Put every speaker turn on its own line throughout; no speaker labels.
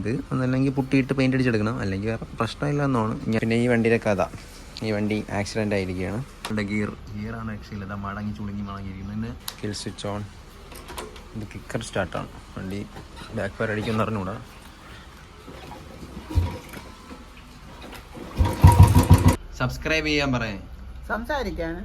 ഇത് ഒന്നല്ലെങ്കിൽ പുട്ടിയിട്ട് പെയിൻ്റ് അടിച്ചെടുക്കണം, അല്ലെങ്കിൽ വേറെ പ്രശ്നമില്ല എന്നാണ്. പിന്നെ ഈ വണ്ടിയുടെ കഥ, ഈ വണ്ടി ആക്സിഡൻ്റ് ആയിരിക്കുകയാണ്. ഇവിടെ ഗിയറാണ് ആക്ച്വലി ഇതാ മടങ്ങി മടങ്ങിയിരിക്കുന്നത്. പിന്നെ കിൽ സ്വിച്ച് ഓൺ, ഇത് കിക്കർ സ്റ്റാർട്ടാണ്. വണ്ടി ബാക്ക് ഫയർ അടിക്കുമെന്ന് പറഞ്ഞുകൂടാ. സബ്സ്ക്രൈബ് ചെയ്യാൻ പറയാൻ
സംസാരിക്കാണ്.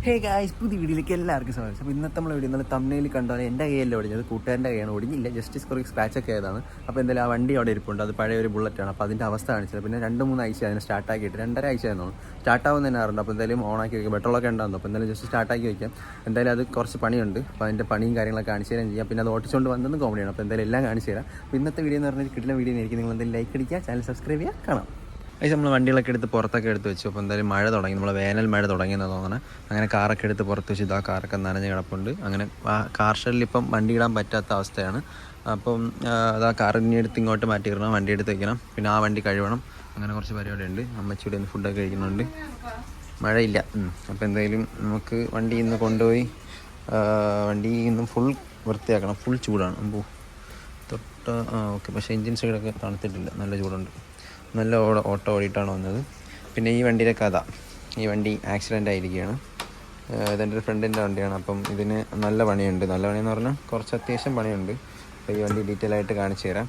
ഹേ ഗായ്സ്, പുതിയ വീഡിയോയിലേക്ക് എല്ലാവർക്കും സ്വാഗതം. അപ്പോൾ ഇന്നത്തെ നമ്മളെ വീഡിയോ നല്ല തമ്മിൽ കണ്ടാൽ എൻ്റെ കൈയല്ല ഒടിഞ്ഞത്, കൂട്ടുകാരൻ്റെ കൈയാണ്. ഒടിഞ്ഞില്ല, ജസ്റ്റ് കുറേ സ്ക്രാച്ചൊക്കെ ആയതാണ്. അപ്പോൾ എന്തായാലും ആ വണ്ടി അവിടെ ഇരിപ്പുണ്ട്. അത് പഴയ ഒരു ബുള്ളറ്റാണ്. അപ്പോൾ അതിൻ്റെ അവസ്ഥ കാണിച്ചത്. പിന്നെ 2-3 ആഴ്ച അതിന് സ്റ്റാർട്ടാക്കിയിട്ട് 2.5 ആഴ്ച ആയിരുന്നു സ്റ്റാർട്ടാവും തന്നെ അറിഞ്ഞു. അപ്പോൾ എന്തായാലും ഓണാക്കി വയ്ക്കാം, പെട്രോളൊക്കെ ഉണ്ടാകുന്നു. അപ്പോൾ എന്തായാലും ജസ്റ്റ് സ്റ്റാർട്ടാക്കി വയ്ക്കാം. എന്തായാലും അത് കുറച്ച് പണിയുണ്ട്. അപ്പോൾ അതിൻ്റെ പണിയും കാര്യങ്ങളൊക്കെ കാണിച്ചു തരാൻ ചെയ്യാം. പിന്നെ അത് ഓടിച്ചുകൊണ്ട് വന്നത് കോമഡിയാണ്. അപ്പോൾ എന്തായാലും എല്ലാം കാണിച്ചു തരാം. അപ്പോൾ ഇന്നത്തെ വീഡിയോ എന്ന് പറഞ്ഞാൽ കിട്ടുന്ന വീഡിയോ ആയിരിക്കും. നിങ്ങൾ എന്തായാലും ലൈക്ക് അടിക്കുക, ചാനൽ സബ്സ്ക്രൈബ് ചെയ്യുക, കാണാം. അത് നമ്മൾ വണ്ടികളൊക്കെ എടുത്ത് പുറത്തൊക്കെ എടുത്ത് വെച്ചു. അപ്പോൾ എന്തായാലും മഴ തുടങ്ങി, നമ്മളെ വേനൽ മഴ തുടങ്ങിയെന്ന് തോന്നണം. അങ്ങനെ കാറൊക്കെ എടുത്ത് പുറത്ത് വെച്ച് ഇതാ കാറൊക്കെ നനഞ്ഞ് കിടപ്പുണ്ട്. അങ്ങനെ കാർ ഷെഡിൽ ഇപ്പം വണ്ടി ഇടാൻ പറ്റാത്ത അവസ്ഥയാണ്. അപ്പം അതാ കാറിനെ എടുത്ത് ഇങ്ങോട്ട് മാറ്റിയിടണം, വണ്ടി എടുത്ത് വയ്ക്കണം, പിന്നെ ആ വണ്ടി കഴുകണം. അങ്ങനെ കുറച്ച് പരിപാടിയുണ്ട്. അമ്മച്ചിയുടെ ഒന്ന് ഫുഡൊക്കെ കഴിക്കുന്നുണ്ട്. മഴയില്ല. അപ്പോൾ എന്തായാലും നമുക്ക് വണ്ടി ഇന്ന് കൊണ്ടുപോയി വണ്ടി ഇന്ന് ഫുൾ വൃത്തിയാക്കണം. ഫുൾ ചൂടാണ്. അപ്പോൾ തൊട്ട് ഓക്കെ, പക്ഷേ എൻജിൻ സൈഡൊക്കെ തണുത്തിട്ടില്ല, നല്ല ചൂടുണ്ട്. നല്ല ഓട്ടോ ഓടിയിട്ടാണ് വന്നത്. പിന്നെ ഈ വണ്ടിയുടെ കഥ, ഈ വണ്ടി ആക്സിഡൻ്റ് ആയിരിക്കുകയാണ്. ഇതെൻ്റെ ഒരു ഫ്രണ്ടിൻ്റെ വണ്ടിയാണ്. അപ്പം ഇതിന് നല്ല പണിയുണ്ട്. നല്ല പണിയെന്ന് പറഞ്ഞാൽ കുറച്ച് അത്യാവശ്യം പണിയുണ്ട്. അപ്പോൾ ഈ വണ്ടി ഡീറ്റെയിൽ ആയിട്ട് കാണിച്ചു തരാം.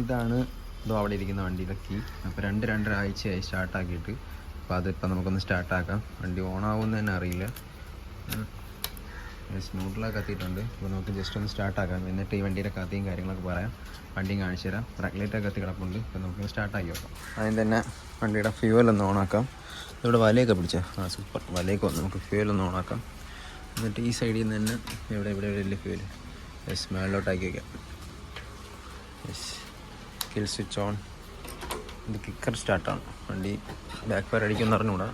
ഇതാണ് ഇതോ അവിടെ ഇരിക്കുന്ന വണ്ടിയുടെ കീ. അപ്പോൾ 2-2.5 ആഴ്ചയായി സ്റ്റാർട്ടാക്കിയിട്ട്. അപ്പോൾ അതിപ്പോൾ നമുക്കൊന്ന് സ്റ്റാർട്ടാക്കാം. വണ്ടി ഓണാവുമെന്ന് തന്നെ അറിയില്ല. സ്മൂട്ടിലൊക്കെ കത്തിയിട്ടുണ്ട്. അപ്പോൾ നമുക്ക് ജസ്റ്റ് ഒന്ന് സ്റ്റാർട്ടാക്കാം. എന്നിട്ട് ഈ വണ്ടിയുടെ കഥയും കാര്യങ്ങളൊക്കെ പറയാം, വണ്ടിയും കാണിച്ചു തരാം. റെഗുലേറ്റർ കത്തി കിടപ്പുണ്ട്. അപ്പോൾ നമുക്ക് സ്റ്റാർട്ടാക്കി നോക്കാം. ആദ്യം തന്നെ വണ്ടിയുടെ ഫ്യൂവലൊന്ന് ഓണാക്കാം. ഇവിടെ വലയൊക്കെ പിടിച്ചാൽ സൂപ്പർ വലയൊക്കെ വന്ന് നമുക്ക് ഫ്യൂവലൊന്ന് ഓണാക്കാം. എന്നിട്ട് ഈ സൈഡിൽ നിന്ന് തന്നെ ഇവിടെ വലിയ ഫ്യൂവൽ മേളിലോട്ടാക്കി വയ്ക്കാം. കിൽ സ്വിച്ച് ഓൺ, ഇത് കിക്കർ സ്റ്റാർട്ടാണ്. വണ്ടി ബാക്ക് ഫയർ അടിക്കുമെന്ന് പറഞ്ഞുകൂടാ.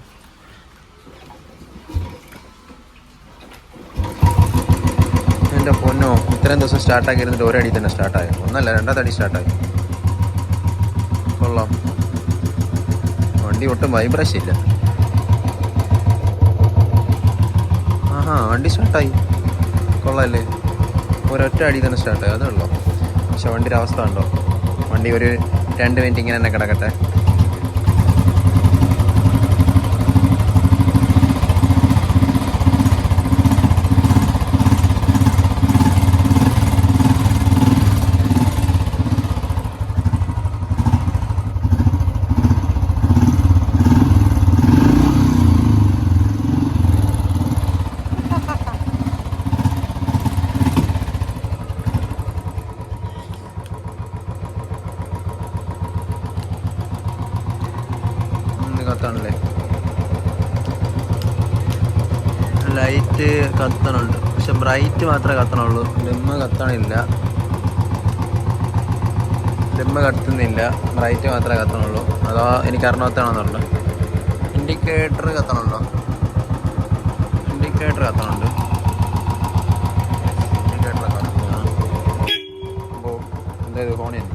എൻ്റെ പൊന്നോ, ഇത്രയും ദിവസം സ്റ്റാർട്ടാക്കി ഇരുന്നിട്ട് ഒരടി തന്നെ സ്റ്റാർട്ടായി. ഒന്നല്ല 2ാമത്തെ അടി സ്റ്റാർട്ടായി. കൊള്ളാം. വണ്ടി ഒട്ടും വൈബ്രേഷൻ ഇല്ല. വണ്ടി സ്റ്റാർട്ടായി. കൊള്ളാമല്ലേ, ഒരൊറ്റ അടി തന്നെ സ്റ്റാർട്ടായി. അതുള്ളൂ. പക്ഷെ വണ്ടിയുടെ അവസ്ഥ ഉണ്ടോ? വണ്ടി ഒരു 2 മിനിറ്റ് ഇങ്ങനെ തന്നെ കിടക്കട്ടെ. കത്താണല്ലേ, ലൈറ്റ് കത്തണുണ്ട്, പക്ഷെ ബ്രൈറ്റ് മാത്രമേ കത്തണുള്ളൂ. ഡിമ്മ് കത്തണില്ല, ഡിമ്മ് കത്തുന്നില്ല, ബ്രൈറ്റ് മാത്രമേ കത്തണുള്ളൂ. അതോ എനിക്ക് അറിഞ്ഞാത്താണെന്നുണ്ട്. ഇൻഡിക്കേറ്റർ കത്തണുണ്ടോ? ഇൻഡിക്കേറ്റർ കത്തണുണ്ട്. ഇൻഡിക്കേറ്റർ കത്തണം. അപ്പോൾ എന്തായത് ഫോണിൽ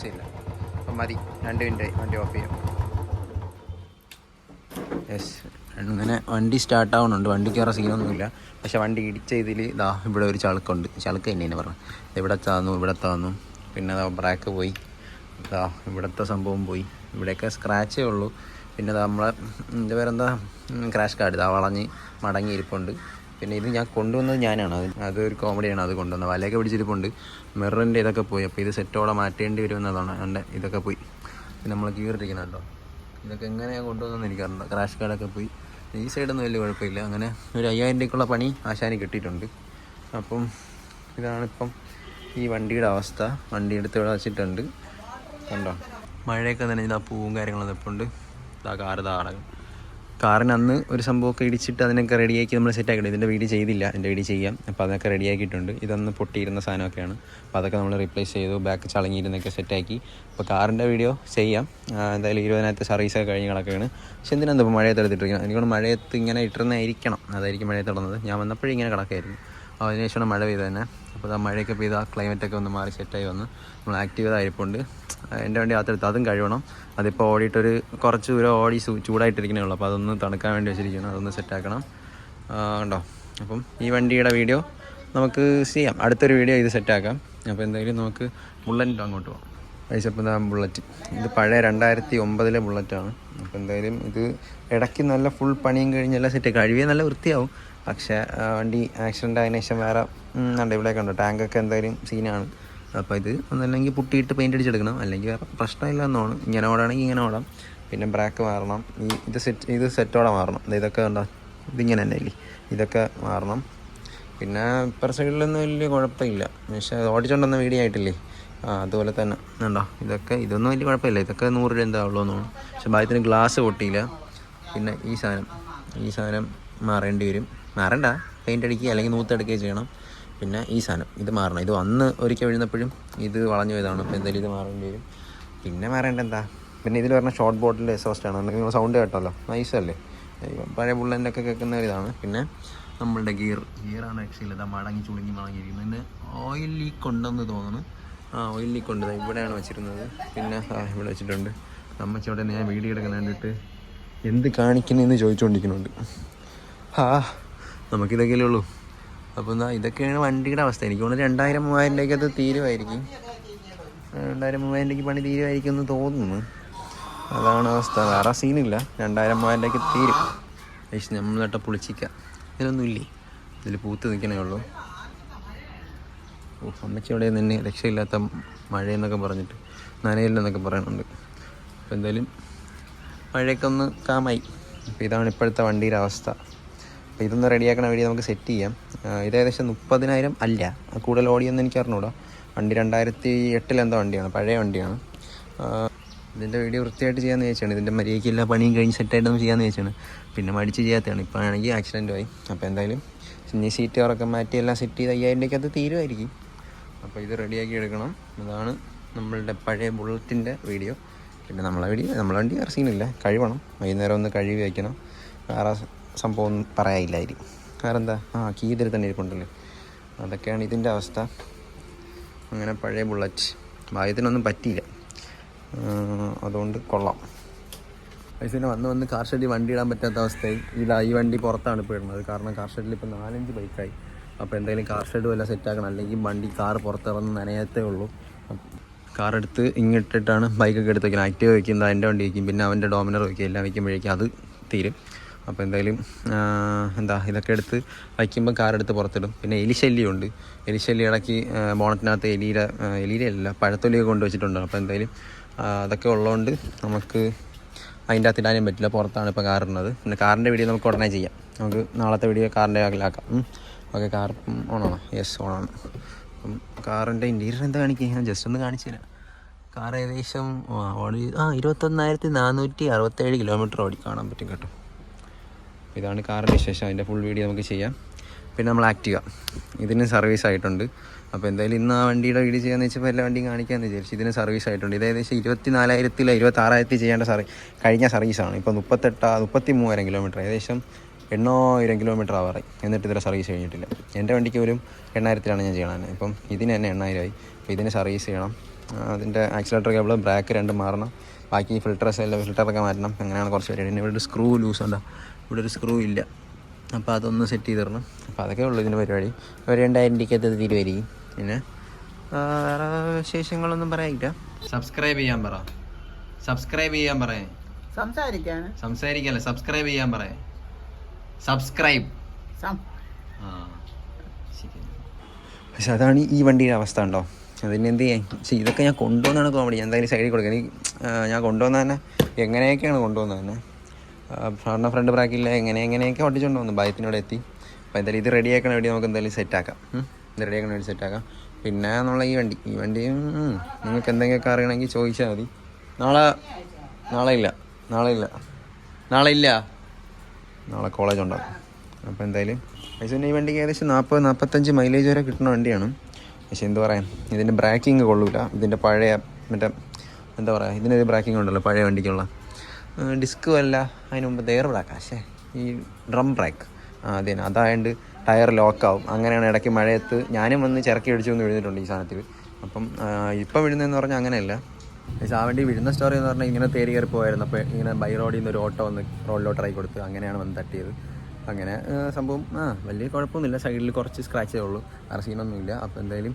ഇല്ല. അപ്പം മതി, 2 മിനിറ്റ് വണ്ടി ഓഫ് ചെയ്യാം. യെസ്, അങ്ങനെ വണ്ടി സ്റ്റാർട്ടാവുന്നുണ്ട്. വണ്ടിക്ക് വേറെ സീനൊന്നുമില്ല. പക്ഷെ വണ്ടി ഇടിച്ച ഇതിൽ ഇതാ ഇവിടെ ഒരു ചളുക്കുണ്ട്. ചളുക്ക് തന്നെയാണ് പറഞ്ഞു. ഇവിടെ താന്നു. പിന്നെ ബ്രേക്ക് പോയി. ഇതാ ഇവിടുത്തെ സംഭവം പോയി. ഇവിടെയൊക്കെ സ്ക്രാച്ചേ ഉള്ളൂ. പിന്നെ നമ്മളെ എൻ്റെ പേരെന്താ, ക്രാഷ് കാർഡ് ഇതാ വളഞ്ഞ് മടങ്ങിയിരിപ്പുണ്ട്. പിന്നെ ഇത് ഞാൻ കൊണ്ടുവന്നത് ഞാനാണ്. അതൊരു കോമഡിയാണ്. അത് കൊണ്ടുവന്നത് വലയൊക്കെ പിടിച്ചിരിപ്പുണ്ട്. മിററിൻ്റെ ഇതൊക്കെ പോയി. അപ്പോൾ ഇത് സെറ്റോടെ മാറ്റേണ്ടി വരുമെന്നതാണ്. എൻ്റെ ഇതൊക്കെ പോയി. പിന്നെ നമ്മൾ കീറിയിരിക്കുന്നത് കേട്ടോ. ഇതൊക്കെ എങ്ങനെയാണ് കൊണ്ടുവന്നതെന്ന് എനിക്കറിയില്ല. ക്രാഷ് കാർഡൊക്കെ പോയി. ഈ സൈഡൊന്നും വലിയ കുഴപ്പമില്ല. അങ്ങനെ ഒരു 5000 രൂപയ്ക്കുള്ള പണി ആശാനി കിട്ടിയിട്ടുണ്ട്. അപ്പം ഇതാണിപ്പം ഈ വണ്ടിയുടെ അവസ്ഥ. വണ്ടി എടുത്ത് ഇവിടെ വെച്ചിട്ടുണ്ട് കണ്ടോ. മഴയൊക്കെ തന്നെ ഇതാ പൂവും കാര്യങ്ങളൊന്നും ഇപ്പോൾ ഉണ്ട്. ഇതാ കാറ് താടകം. കാറിന് അന്ന് ഒരു സംഭവമൊക്കെ ഇടിച്ചിട്ട് അതിനൊക്കെ റെഡിയാക്കി നമ്മൾ സെറ്റാക്കിയിട്ട്, ഇതിൻ്റെ വീഡിയോ ചെയ്തില്ല, എൻ്റെ വീഡിയോ ചെയ്യാം. അപ്പോൾ അതൊക്കെ റെഡിയാക്കിയിട്ടുണ്ട്. ഇതൊന്ന് പൊട്ടിയിരുന്ന സാധനമൊക്കെയാണ്. അപ്പോൾ അതൊക്കെ നമ്മൾ റീപ്ലേസ് ചെയ്തു, ബാക്ക് ചളങ്ങിയിരുന്നൊക്കെ സെറ്റാക്കി. അപ്പോൾ കാറിൻ്റെ വീഡിയോ ചെയ്യാം. എന്തായാലും 20-ാമത്തെ സർവീസൊക്കെ കഴിഞ്ഞ് കിടക്കുകയാണ്. പക്ഷെ എന്തിനാണ് ഇപ്പോൾ മഴയത്ത് എടുത്തിട്ടിരിക്കുന്നത്? എനിക്കൊണ്ട് മഴയത്ത് ഇങ്ങനെ ഇട്ടിരുന്നായിരിക്കണം. അതായിരിക്കും മഴയത്ത് ഇടുന്നത്. ഞാൻ വന്നപ്പോഴും ഇങ്ങനെ കിടക്കായിരുന്നു. അതിനുശേഷമാണ് മഴ പെയ്ത് തന്നെ. അപ്പോൾ ആ മഴയൊക്കെ പെയ്ത് ആ ക്ലൈമറ്റൊക്കെ ഒന്ന് മാറി സെറ്റായി വന്ന് നമ്മൾ ആക്റ്റീവ് ആയിരിപ്പുണ്ട്. എൻ്റെ വണ്ടി അകത്തെടുത്ത് അതും കഴിയണം. അതിപ്പോൾ ഓടിയിട്ടൊരു കുറച്ച് ദൂരം ഓടി ചൂടായിട്ടിരിക്കണേ ഉള്ളൂ. അപ്പോൾ അതൊന്ന് തണുക്കാൻ വേണ്ടി വെച്ചിരിക്കണം, അതൊന്ന് സെറ്റാക്കണം. ഉണ്ടോ? അപ്പം ഈ വണ്ടിയുടെ വീഡിയോ നമുക്ക് ചെയ്യാം, അടുത്തൊരു വീഡിയോ ഇത് സെറ്റാക്കാം. അപ്പോൾ എന്തായാലും നമുക്ക് ബുള്ളറ്റിൻ്റെ അങ്ങോട്ട് പോകാം. പൈസപ്പം ബുള്ളറ്റ് ഇത് പഴയ 2009 ബുള്ളറ്റാണ്. അപ്പോൾ എന്തായാലും ഇത് ഇടയ്ക്ക് നല്ല ഫുൾ പണിയും കഴിഞ്ഞെല്ലാം സെറ്റ് കഴിവേ നല്ല വൃത്തിയാവും. പക്ഷേ വണ്ടി ആക്സിഡൻ്റ് ആയതിനു ശേഷം വേറെ ഉണ്ട് ഇവിടെ കണ്ടോ ടാങ്കൊക്കെ എന്തായാലും സീനാണ്. അപ്പോൾ ഇത് ഒന്നല്ലെങ്കിൽ പുട്ടിയിട്ട് പെയിൻ്റ് അടിച്ചെടുക്കണം, അല്ലെങ്കിൽ വേറെ പ്രശ്നമില്ല എന്നാണ്. ഇങ്ങനെ ഓടാണെങ്കിൽ ഇങ്ങനെ ഓടാം. പിന്നെ ബ്രേക്ക് മാറണം, ഇത് സെറ്റോടെ മാറണം. ഇതൊക്കെ ഉണ്ടോ ഇതിങ്ങനെ തന്നെ ഇല്ലേ, ഇതൊക്കെ മാറണം. പിന്നെ ഇപ്പർ സൈഡിലൊന്നും വലിയ കുഴപ്പമില്ല, പക്ഷേ ഓടിച്ചുകൊണ്ടൊന്നും വീഡിയോ ആയിട്ടില്ലേ. അതുപോലെ തന്നെ ഉണ്ടോ ഇതൊന്നും വലിയ കുഴപ്പമില്ല. ഇതൊക്കെ 100 രൂപ എന്താവുള്ളൂ എന്നാണ്. പക്ഷെ ഭാഗ്യത്തിന് ഗ്ലാസ് പൊട്ടിയില്ല. പിന്നെ ഈ സാധനം മാറേണ്ടി വരും. മാറണ്ട, പെയിൻ്റ് അടിക്കുക അല്ലെങ്കിൽ നൂത്തെടുക്കുകയോ ചെയ്യണം. പിന്നെ ഈ സാധനം ഇത് മാറണം. ഇത് അന്ന് ഒരിക്കൽ വീഴുന്നപ്പോഴും ഇത് വളഞ്ഞു പോയതാണ്. അപ്പോൾ എന്തായാലും ഇത് മാറേണ്ടി വരും. പിന്നെ മാറേണ്ട എന്താ, പിന്നെ ഇതിൽ പറഞ്ഞ ഷോർട്ട് ബോട്ടിൽ എക്സോസ്റ്റാണ്. നിങ്ങൾ സൗണ്ട് കേട്ടല്ലോ, നൈസല്ലേ. പഴയ ബുള്ളറ്റിനൊക്കെ കേൾക്കുന്ന ഒരിതാണ്. പിന്നെ നമ്മളുടെ ഗിയറാണ് രക്ഷയില്ല, മടങ്ങി മടങ്ങിയിരിക്കുന്നത്. പിന്നെ ഓയിൽ ലീക്ക് ഉണ്ടെന്ന് തോന്നുന്നു. ഓയിൽ ലീക്ക് ഉണ്ട്, ഇവിടെയാണ് വെച്ചിരുന്നത്. പിന്നെ ഇവിടെ വെച്ചിട്ടുണ്ട്. അമ്മച്ചോടെ ഞാൻ വീഡിയോ എടുക്കാൻ വേണ്ടിയിട്ട് എന്ത് കാണിക്കുന്നതെന്ന് ചോദിച്ചുകൊണ്ടിരിക്കുന്നുണ്ട്. നമുക്കിതൊക്കെയല്ലേ ഉള്ളൂ. അപ്പോൾ ഇതൊക്കെയാണ് വണ്ടിയുടെ അവസ്ഥ. എനിക്ക് തോന്നുന്നു 2000-3000 രൂപയ്ക്ക് അത് തീരുമായിരിക്കും. 2000-3000 രൂപയ്ക്ക് പണി തീരുമായിരിക്കും എന്ന് തോന്നുന്നു. അതാണ് അവസ്ഥ, വേറെ സീനില്ല. 2000-3000 രൂപയ്ക്ക് തീരും. പക്ഷേ നമ്മൾ നട്ട പൊളിച്ചിക്കാം. ഇതിലൊന്നുമില്ലേ, ഇതിൽ പൂത്ത് നിൽക്കണേ ഉള്ളൂ. അമ്മച്ചിയോടെ തന്നെ രക്ഷയില്ലാത്ത മഴയെന്നൊക്കെ പറഞ്ഞിട്ട് നനയില്ലെന്നൊക്കെ പറയുന്നുണ്ട്. അപ്പോൾ എന്തായാലും മഴയൊക്കെ ഒന്ന് കാമായി. അപ്പോൾ ഇതാണ് ഇപ്പോഴത്തെ വണ്ടിയുടെ അവസ്ഥ. അപ്പോൾ ഇതൊന്ന് റെഡിയാക്കണ വേണ്ടി നമുക്ക് സെറ്റ് ചെയ്യാം. ഇത് ഏകദേശം 30,000 അല്ല, കൂടുതൽ ഓടിയെന്ന് എനിക്ക് അറിഞ്ഞൂടാ. വണ്ടി 2008 എന്തോ വണ്ടിയാണ്, പഴയ വണ്ടിയാണ്. ഇതിൻ്റെ വീഡിയോ വൃത്തിയായിട്ട് ചെയ്യാമെന്ന് ചോദിച്ചാണ്. ഇതിൻ്റെ മര്യാദയ്ക്ക് എല്ലാ പണിയും കഴിഞ്ഞ് സെറ്റായിട്ടൊന്നും ചെയ്യാമെന്ന് ചോദിച്ചാണ്. പിന്നെ മടിച്ച് ചെയ്യാത്തതാണ്. ഇപ്പോൾ ആണെങ്കിൽ ആക്സിഡൻറ്റുമായി. അപ്പോൾ എന്തായാലും ഇനി സീറ്റ് കവറൊക്കെ മാറ്റി എല്ലാം സെറ്റ് ചെയ്ത് 5000 രൂപയ്ക്ക് അത് തീരുമായിരിക്കും. അപ്പോൾ ഇത് റെഡിയാക്കി എടുക്കണം. അതാണ് നമ്മളുടെ പഴയ ബുള്ളറ്റിൻ്റെ വീഡിയോ. പിന്നെ നമ്മളെ വണ്ടി വേറെ സീനില്ല, കഴിവണം. വൈകുന്നേരം ഒന്ന് കഴുകി വയ്ക്കണം. വേറെ സംഭവം ഒന്നും പറയാനില്ലായിരിക്കും. വേറെ എന്താ, കീ ഇതിൽ തന്നെ ഇരിപ്പുണ്ടല്ലോ. അതൊക്കെയാണ് ഇതിൻ്റെ അവസ്ഥ. അങ്ങനെ പഴയ ബുള്ളറ്റ് ഭാഗ്യത്തിനൊന്നും പറ്റിയില്ല, അതുകൊണ്ട് കൊള്ളാം. പൈസ വന്ന് കാർ ഷെഡിൽ വണ്ടി ഇടാൻ പറ്റാത്ത അവസ്ഥയായി. ഈ വണ്ടി പുറത്താണ് ഇപ്പോൾ ഇടുന്നത്. കാരണം കാർ ഷെഡിൽ ഇപ്പോൾ 4-5 ബൈക്കായി. അപ്പോൾ എന്തായാലും കാർ ഷെഡ് വല്ല സെറ്റാക്കണം, അല്ലെങ്കിൽ കാർ പുറത്തിറന്ന് നനയത്തേ ഉള്ളൂ. കാർ എടുത്ത് ഇങ്ങിട്ടിട്ടാണ് ബൈക്കൊക്കെ എടുത്ത് വയ്ക്കുന്നത്. ആക്റ്റീവ് വയ്ക്കുന്നത് എൻ്റെ വണ്ടി വയ്ക്കും, പിന്നെ അവൻ്റെ ഡോമിനർ വയ്ക്കും. എല്ലാം വയ്ക്കുമ്പോഴേക്കും അത് തീരും. അപ്പോൾ എന്തായാലും ഇതൊക്കെ എടുത്ത് വയ്ക്കുമ്പോൾ കാർ എടുത്ത് പുറത്തിടും. പിന്നെ എലിശല്യമുണ്ട്. എലിശല്യം ഇടയ്ക്ക് ബോണറ്റിനകത്ത് എലിയുടെ അല്ല പഴത്തൊലിയൊക്കെ കൊണ്ടുവച്ചിട്ടുണ്ട്. അപ്പോൾ എന്തായാലും അതൊക്കെ ഉള്ളതുകൊണ്ട് നമുക്ക് അതിൻ്റെ അകത്ത് ഇടാനും പറ്റില്ല. പുറത്താണ് ഇപ്പോൾ കാർ ഇടുന്നത്. പിന്നെ കാറിൻ്റെ വീഡിയോ നമുക്ക് ഉടനെ ചെയ്യാം. നമുക്ക് നാളത്തെ വീഡിയോ കാറിൻ്റെ ആക്കാം. Okay, car ഓണാണോ? യെസ്, ഓണാണ്. അപ്പം കാറിൻ്റെ ഇൻറ്റീരിയർ എന്താ കാണിക്കുക, ഞാൻ ജസ്റ്റ് ഒന്ന് കാണിച്ചു തരാം. കാർ ഏകദേശം 21,467 കിലോമീറ്റർ ഓടി കാണാൻ പറ്റും കേട്ടോ. ഇതാണ് കാറിൻ്റെ വിശേഷം. അതിൻ്റെ ഫുൾ വീഡിയോ നമുക്ക് ചെയ്യാം. പിന്നെ നമ്മൾ Activa ഇതിന് സർവീസ് ആയിട്ടുണ്ട്. അപ്പോൾ എന്തായാലും ഇന്ന് ആ വണ്ടിയുടെ വീഡിയോ ചെയ്യാമെന്ന് വെച്ചപ്പോൾ എല്ലാ വണ്ടിയും കാണിക്കാമെന്ന് വിചാരിച്ചു. ഇതിന് സർവീസ് ആയിട്ടുണ്ട്. ഇത് ഏകദേശം 24,000-26,000 ചെയ്യേണ്ട കഴിഞ്ഞ സർവീസാണ്. ഇപ്പോൾ 33,000 കിലോമീറ്റർ, ഏകദേശം 8,000 കിലോമീറ്റർ ആവാറായി. എന്നിട്ട് ഇതിൽ സർവീസ് കഴിഞ്ഞിട്ടില്ല. എൻ്റെ വണ്ടിക്ക് പോലും 8,000-ലാണ് ഞാൻ ചെയ്യണത്. ഇപ്പം ഇതിന് തന്നെ 8,000 ആയി. അപ്പോൾ ഇതിന് സർവീസ് ചെയ്യണം. അതിൻ്റെ ആക്സിലേറ്റർ കേബിൾ, ബ്രേക്ക് രണ്ടും മാറണം. ബാക്കി ഫിൽറ്ററൊക്കെ മാറ്റണം. അങ്ങനെയാണ് കുറച്ച് പേര്. പിന്നെ ഇവിടെ ഒരു സ്ക്രൂ ലൂസ് ഉണ്ടോ, ഇവിടെ ഒരു സ്ക്രൂ ഇല്ല. അപ്പോൾ അതൊന്ന് സെറ്റ് ചെയ്ത് തരണം. അപ്പോൾ അതൊക്കെ ഉള്ളൂ ഇതിൻ്റെ പരിപാടി. ഒരു 2,000 രൂപയ്ക്കകത്ത് തീരുമായിരിക്കും. പിന്നെ വേറെ വിശേഷങ്ങളൊന്നും പറയാനില്ല. സബ്സ്ക്രൈബ് ചെയ്യാൻ പറയാം. സംസാരിക്കാനല്ല, സബ്സ്ക്രൈബ് ചെയ്യാൻ പറയാം. സബ്സ്ക്രൈബ്. പക്ഷെ അതാണ് ഈ വണ്ടിയുടെ അവസ്ഥ ഉണ്ടോ. അതിന് എന്ത് ചെയ്യാൻ. പക്ഷേ ഇതൊക്കെ ഞാൻ കൊണ്ടുവന്നാണ് കോമഡി. ഞാൻ എന്തായാലും സൈഡിൽ കൊടുക്കുക. ഞാൻ കൊണ്ടുവന്ന തന്നെ എങ്ങനെയൊക്കെയാണ് കൊണ്ടുവന്നത് തന്നെ. ഫ്രണ്ട് ബ്രാക്കില്ല, എങ്ങനെയൊക്കെ ഒട്ടിച്ചുകൊണ്ട് വന്നു. ഭയത്തിനോടെ എത്തി. അപ്പോൾ എന്തായാലും ഇത് റെഡിയാക്കണ വേണ്ടി നമുക്ക് എന്തായാലും സെറ്റാക്കാം. ഇത് റെഡിയാക്കണ വേണ്ടി സെറ്റാക്കാം. പിന്നെ നമ്മളെ ഈ വണ്ടി നിങ്ങൾക്ക് എന്തെങ്കിലുമൊക്കെ അറിയണമെങ്കിൽ ചോദിച്ചാൽ മതി. നാളെ കോളേജ് ഉണ്ടാകും. അപ്പോൾ എന്തായാലും പക്ഷേ ഈ വണ്ടിക്ക് ഏകദേശം 40-45 മൈലേജ് വരെ കിട്ടുന്ന വണ്ടിയാണ്. പക്ഷേ എന്ത് പറയാം, ഇതിൻ്റെ ബ്രേക്കിങ് കൊള്ളൂല. ഇതിൻ്റെ പഴയ എന്താ പറയുക, ഇതിനൊരു ബ്രേക്കിംഗ് ഉണ്ടല്ലോ പഴയ വണ്ടിക്കുള്ള. ഡിസ്കും അല്ല, അതിന് മുമ്പ് എയർ ബ്രേക്കാ. പക്ഷേ ഈ ഡ്രം ബ്രേക്ക് അതായതുകൊണ്ട് ടയർ ലോക്കാവും. അങ്ങനെയാണ് ഇടയ്ക്ക് മഴയത്ത് ഞാനും വന്ന് ചിറക്കി അടിച്ചു വന്ന് വീഴുന്നിട്ടുണ്ട് ഈ സാധനത്തിൽ. അപ്പം ഇപ്പം വീഴുന്നതെന്ന് പറഞ്ഞാൽ അങ്ങനെയല്ല. പക്ഷേ ആ വണ്ടി വീഴുന്ന സ്റ്റോറി എന്ന് പറഞ്ഞാൽ ഇങ്ങനെ തേരി കയറി പോയായിരുന്നു. അപ്പോൾ ഇങ്ങനെ ബൈ റോഡിൽ നിന്ന് ഒരു ഓട്ടോ വന്ന് റോഡിലോട്ട് ഇറക്കി കൊടുത്ത് അങ്ങനെയാണ് വന്ന് തട്ടിയത്. അങ്ങനെ സംഭവം വലിയ കുഴപ്പമൊന്നുമില്ല. സൈഡിൽ കുറച്ച് സ്ക്രാച്ചേ ഉള്ളൂ, വേറെ സീനൊന്നുമില്ല. അപ്പോൾ എന്തായാലും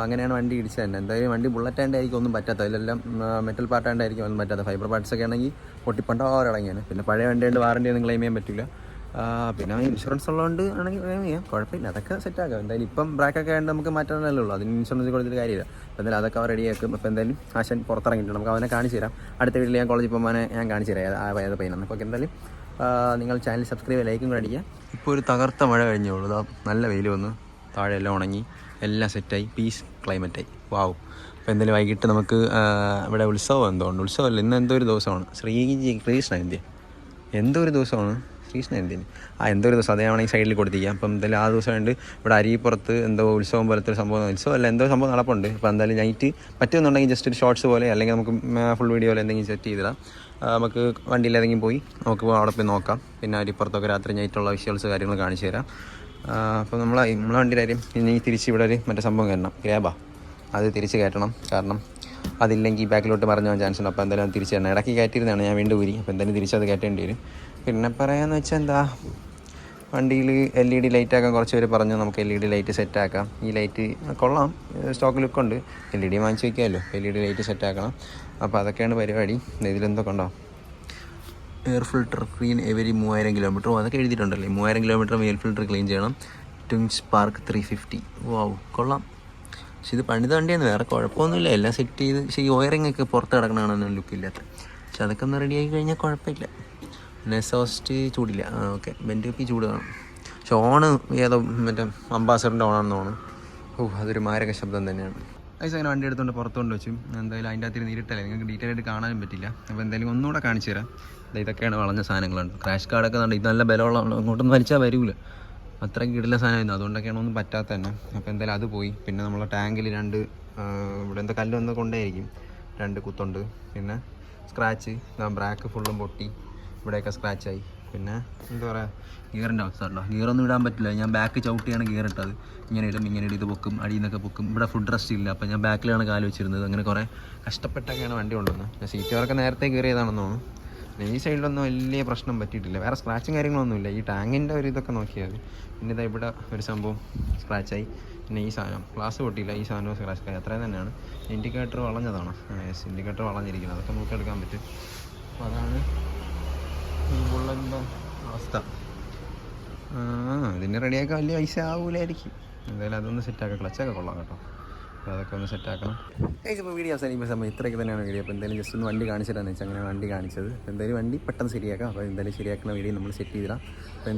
അങ്ങനെയാണ് വണ്ടി ഇടിച്ചത് തന്നെ. എന്തായാലും വണ്ടി ബുള്ളറ്റായിട്ടായിരിക്കും ഒന്നും പറ്റാത്ത, അതിലെല്ലാം മെറ്റൽ പാർട്ടായിട്ടായിരിക്കും ഒന്നും പറ്റാത്ത. ഫൈബർ പാർട്സൊക്കെ ആണെങ്കിൽ പൊട്ടിപ്പണ്ടോരടങ്ങിയാണ്. പിന്നെ പഴയ വണ്ടിയുണ്ട്, വാറണ്ടി ഒന്നും ക്ലെയിം ചെയ്യാൻ പറ്റില്ല. പിന്നെ ഇൻഷുറൻസ് ഉള്ളതുകൊണ്ട് ആണെങ്കിൽ ക്ലെയിം ചെയ്യാം, കുഴപ്പമില്ല, അതൊക്കെ സെറ്റാക്കാം. എന്തായാലും ഇപ്പം ബ്രാക്കൊക്കെ ആയതുകൊണ്ട് നമുക്ക് മാറ്റാനല്ലേ ഉള്ളൂ, അതിന് ഇൻഷുറൻസ് കൊടുത്തിട്ട് കാര്യമില്ല. അപ്പോൾ എന്തായാലും അതൊക്കെ അവർ റെഡിയാക്കും. അപ്പോൾ എന്തായാലും ആശാൻ പുറത്തിറങ്ങിയിട്ടുണ്ട്, നമുക്ക് അവനെ കാണിച്ചു തരാം. അടുത്ത വീട്ടിൽ ഞാൻ കോളേജിൽ പോകുമ്പോൾ ഞാൻ കാണിച്ചു തരാം ഏത് പയ്യനെന്ന്. അപ്പോൾ എന്തായാലും നിങ്ങൾ ചാനൽ സബ്സ്ക്രൈബ് ലൈക്കും കൂടെ അടിക്കുക. ഇപ്പോൾ ഒരു തകർത്ത മഴ കഴിഞ്ഞോളൂ, ഇതാ നല്ല വെയിൽ വന്നു, താഴെ എല്ലാം ഉണങ്ങി, എല്ലാം സെറ്റായി, പീസ് ക്ലൈമറ്റായി. വാവ്. അപ്പോൾ എന്തായാലും വൈകിട്ട് നമുക്ക് ഇവിടെ ഉത്സവം എന്തുകൊണ്ട്, ഉത്സവമല്ല, ഇന്ന് എന്തോ ഒരു ദിവസമാണ്, കൃഷ്ണജയന്തി എന്തോ ഒരു ദിവസമാണ്, കൃഷ്ണജയന്തി എന്തോ ഒരു ദിവസം, അതേ സൈഡിൽ കൊടുത്തിരിക്കാം. അപ്പം എന്തായാലും ആ ദിവസം ഉണ്ട് ഇവിടെ അരിപ്പുറത്ത് എന്തോ ഉത്സവം പോലത്തെ ഒരു സംഭവം, ഉത്സവമല്ല എന്തോ സംഭവം നടപ്പുണ്ട്. അപ്പോൾ എന്തായാലും നൈറ്റ് പറ്റുമെന്നുണ്ടെങ്കിൽ ജസ്റ്റ് ഒരു ഷോർട്സ് പോലെ അല്ലെങ്കിൽ നമുക്ക് ഫുൾ വീഡിയോ പോലെ എന്തെങ്കിലും സെറ്റ് ചെയ്തിടാം. നമുക്ക് വണ്ടിയിൽ ഏതെങ്കിലും പോയി നമുക്ക് അവിടെ പോയി നോക്കാം. പിന്നെ അരിപ്പുറത്തൊക്കെ രാത്രി നൈറ്റുള്ള വിഷ്വൽസ് കാര്യങ്ങൾ കാണിച്ചു തരാം. അപ്പോൾ നമ്മളെ വണ്ടിയുടെ കാര്യം ഇനി തിരിച്ച് ഇവിടെ ഒരു മറ്റേ സംഭവം കയറണം, ഗ്രാബാ, അത് തിരിച്ച് കയറ്റണം. കാരണം അതില്ലെങ്കിൽ ബാക്കിലോട്ട് മറിഞ്ഞു പോകാൻ ചാൻസ് ഉണ്ട്. അപ്പോൾ എന്തായാലും അത് തിരിച്ച് തരണം. ഇടയ്ക്ക് കയറ്റിയിരുന്നതാണ്, ഞാൻ വീണ്ടും ഊരി. അപ്പോൾ എന്തായാലും തിരിച്ചത് കയറ്റേണ്ടി വരും. പിന്നെ പറയാമെന്ന് വെച്ചാൽ എന്താ, വണ്ടിയിൽ LED ലൈറ്റാക്കാൻ കുറച്ച് പേര് പറഞ്ഞു, നമുക്ക് LED ലൈറ്റ് സെറ്റാക്കാം. ഈ ലൈറ്റ് കൊള്ളാം, സ്റ്റോക്ക് ലുക്കുണ്ട്, LED വാങ്ങിച്ച് വയ്ക്കാമല്ലോ. LED light സെറ്റാക്കണം. അപ്പോൾ അതൊക്കെയാണ് പരിപാടി. ഇതിലെന്തൊക്കെ ഉണ്ടോ, എയർ ഫിൽട്ടർ ക്ലീൻ എവരി 3000 കിലോമീറ്ററും അതൊക്കെ എഴുതിയിട്ടുണ്ടല്ലേ. 3000 കിലോമീറ്റർ എയർ ഫിൽട്ടർ ക്ലീൻ ചെയ്യണം. Twins spark 350. വാവ്, കൊള്ളാം. പക്ഷെ ഇത് പണിത വണ്ടിയാണ്, വേറെ കുഴപ്പമൊന്നുമില്ല, എല്ലാം സെറ്റ് ചെയ്ത്. പക്ഷേ ഈ വയറിംഗ് ഒക്കെ പുറത്ത് കിടക്കണമെന്നൊന്നും ലുക്കില്ലാത്ത. പക്ഷെ അതൊക്കെ ഒന്ന് റെഡിയാക്കി കഴിഞ്ഞാൽ കുഴപ്പമില്ല. നെസോസ്റ്റ് ചൂടില്ല, ഓക്കെ. ബെൻഡുപ്പി ചൂട് കാണും. പക്ഷെ ഓണ് ഏതോ മറ്റേ അംബാസഡറിൻ്റെ ഓണാണെന്ന് തോന്നുന്നു. അതൊരു മാരക ശബ്ദം തന്നെയാണ്. ഐസ് അങ്ങനെ വണ്ടി എടുത്തുകൊണ്ട് പുറത്തുകൊണ്ട് വെച്ചു. എന്തായാലും അതിൻ്റെ അകത്ത് ഇരുട്ടല്ലേ, നിങ്ങൾക്ക് ഡീറ്റെയിൽ ആയിട്ട് കാണാനും പറ്റില്ല. അപ്പോൾ എന്തായാലും ഒന്നുകൂടെ കാണിച്ചു തരാം. ഇതൊക്കെയാണ് വളഞ്ഞ സാധനങ്ങളുണ്ട്. ക്രാഷ് കാർഡൊക്കെ ഉണ്ട്, ഇത് നല്ല ബലമുള്ള, അങ്ങോട്ടൊന്നും വലിച്ചാൽ വരില്ല, അത്രയ്ക്ക് കിടില സാധനമായിരുന്നു. അതുകൊണ്ടൊക്കെയാണ് ഒന്നും പറ്റാത്ത തന്നെ. അപ്പോൾ എന്തായാലും അത് പോയി. പിന്നെ നമ്മളെ ടാങ്കിൽ ഇവിടെ എന്താ കല്ലൊന്നും കൊണ്ടേയിരിക്കും, 2 കുത്തുണ്ട്. പിന്നെ സ്ക്രാച്ച്, ബ്രാക്ക് ഫുള്ളും പൊട്ടി, ഇവിടെയൊക്കെ സ്ക്രാച്ചായി. പിന്നെ എന്താ പറയുക, ഗിയറിൻ്റെ അവസ്ഥ ഉണ്ടോ, ഗിയറൊന്നും ഇടാൻ പറ്റില്ല. ഞാൻ ബാക്ക് ചവിട്ടിയാണ് ഗിയർ ഇട്ടത്. ഇങ്ങനെ ഇടും, ഇത് പൊക്കും, അടിയിൽ നിന്നൊക്കെ പൊക്കും. ഇവിടെ ഫുഡ് റെസ്റ്റ് ഇല്ല, അപ്പോൾ ഞാൻ ബാക്കിലാണ് കാല് വെച്ചിരുന്നത്. അങ്ങനെ കുറേ കഷ്ടപ്പെട്ടൊക്കെയാണ് വണ്ടി കൊണ്ടുവന്നത്. സീറ്റ് വർക്ക് നേരത്തെ കയറിയതാണെന്ന് തോന്നുന്നു. ഈ സൈഡിലൊന്നും വലിയ പ്രശ്നം പറ്റിയിട്ടില്ല, വേറെ സ്ക്രാച്ചും കാര്യങ്ങളൊന്നുമില്ല. ഈ ടാങ്കിൻ്റെ ഒരു ഇതൊക്കെ നോക്കിയാൽ മതി. പിന്നെ ഇതാ ഇവിടെ ഒരു സംഭവം സ്ക്രാച്ചായി. പിന്നെ ഈ സാധനം ഗ്ലാസ് പൊട്ടിയില്ല, ഈ സാധനവും സ്ക്രാച്ചായി, അത്രയും തന്നെയാണ്. ഇൻഡിക്കേറ്റർ വളഞ്ഞതാണ്, ഇൻഡിക്കേറ്റർ വളഞ്ഞിരിക്കുന്നത്, അതൊക്കെ നോക്കിയെടുക്കാൻ പറ്റും. അപ്പോൾ അതാണ് ഈ ബുള്ളറ്റിൻ്റെ അവസ്ഥ. ഇതിന് റെഡിയാക്കാൻ വലിയ പൈസ ആവൂലായിരിക്കും. എന്തായാലും അതൊന്ന് സെറ്റാക്കാം. ക്ലച്ചൊക്കെ കൊള്ളാം കേട്ടോ, അപ്പോൾ അതൊക്കെ ഒന്ന് സെറ്റാക്കണം. ഇപ്പോൾ വീഡിയോ അവസാനിക്കുന്ന സമയം ഇത്രയൊക്കെ തന്നെയാണ് വീഡിയോ. അപ്പോൾ എന്തായാലും ജസ്റ്റ് ഒന്ന് വണ്ടി കാണിച്ചിട്ടാന്ന് വെച്ചാൽ അങ്ങനെ വണ്ടി കാണിച്ചത്. എന്തായാലും വണ്ടി പെട്ടെന്ന് ശരിയാക്കാം. അപ്പോൾ എന്തായാലും ശരിയാക്കുന്ന വീഡിയോ നമ്മൾ സെറ്റ് ചെയ്തിടാം. അപ്പോൾ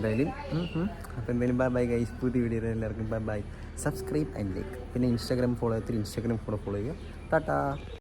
എന്തായാലും ബൈ ഗൈസ്. പുതിയ വീഡിയോ എല്ലാവർക്കും ബൈ. Subscribe and like. പിന്നെ ഇൻസ്റ്റാഗ്രാം ഫോളോ ചെയ്യുക, ടാറ്റാ.